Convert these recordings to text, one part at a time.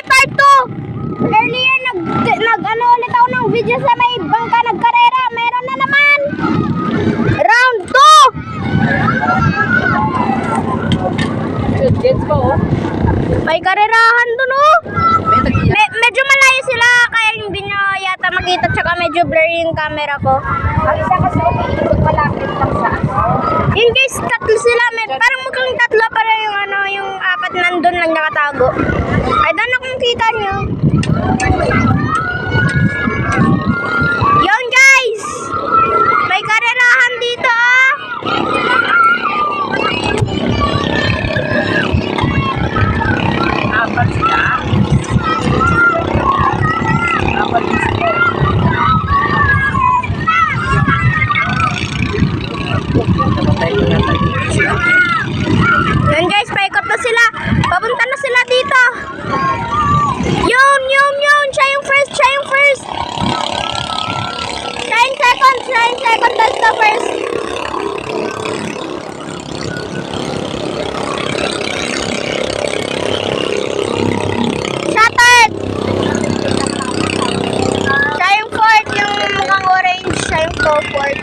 start to. Earlier nag ulit ako ng video sa may bangka nagkarera. Meron na naman. Round 2. Jets pa oh. May karerahan dun oh. Medyo malayo sila kaya hindi nyo yata makita, tsaka medyo blurry yung camera ko. Ang isa kasi umiikot malapit lang sa In case tatlo sila, parang mukhang tatlo para yung yung apat nandun lang nakatago. I don't know kung kita nyo. Yun guys! May karerahan dito ah! apat sila. Yun guys, paikot na sila. Papunta na sila dito. Yun. Siya yung first. Siya yung second. That's the first. Shattered. Siya yung fourth. Yung mukhang orange. Siya yung fourth.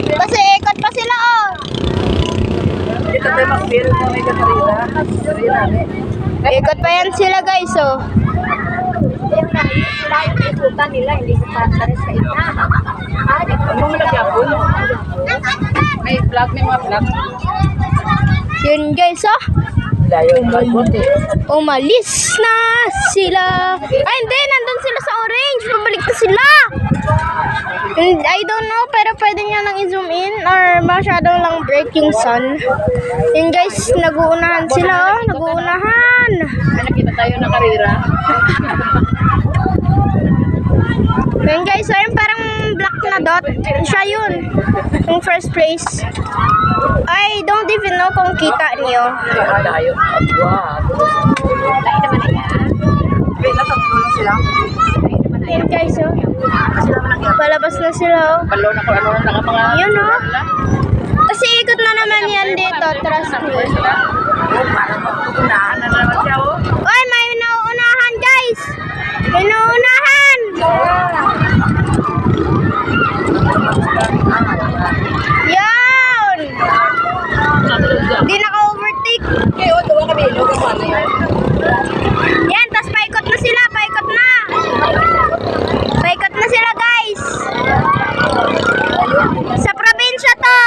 Kasi ikot pa sila oh. Dito tayo mag-build na may Katarina. Ikot pa yan sila guys oh. Sila yung ikutan nila, hindi ko pares sa ina. Ano mo nagyapon? May vlog, may mga vlog. Yun guys oh. Layo yung bote. Umalis na sila. Ay hindi, nandun sila sa orange. Pabalik na sila. And I don't know, pero pwede nyo nang i-zoom in or masyado lang break yung sun. Yun guys, nag-uunahan sila oh. Nag-uunahan. May nakita tayo na karera. Yun guys, ayun parang black na dot. Siya yun. Yung first place. I don't even know kung kita niyo. Layo. Wow. Layo naman na yan. Wait, natatlo lang sila. Yun guys oh. Palabas na sila oh. Palo na kung ano lang ang mga... Yun oh. Kasi ikot na naman yan dito. Trust me. Parang unahan na naman siya oh. Oy, may nauunahan guys. May nauunahan. Yan. Hindi naka-overtake. Okay, o, tuwa kami. Ilo ka paano yan? Yan, tas paikot na sila. Paikot na. Paikot na sila guys. Sa probinsya to.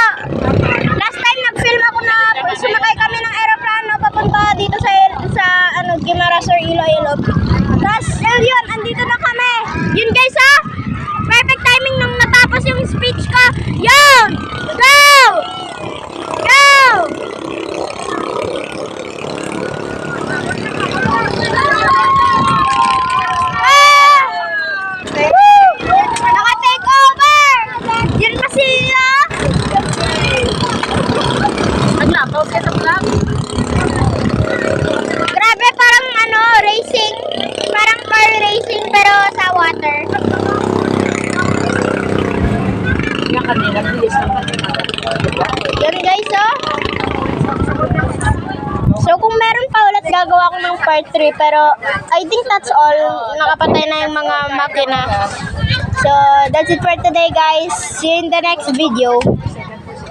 Last time nag-film ako na sumakay kami ng aeroplano papunta dito sa Guimaras or Iloilo. Tas, yun, andito na kami. Yun guys ha. Perfect timing nung natapos yung speech ko. Yun! Go! Go! Ah! Woo! Naka-take over! Yun pa sila. Naglapaw siya sa vlog. Grabe, parang racing. Parang car racing pero sa water. Yung kanina, bilis naman. Yan guys, oh. So kung meron pa ulit, gagawa ko ng part 3. Pero I think that's all. Nakapatay na yung mga makina. So that's it for today guys. See you in the next video.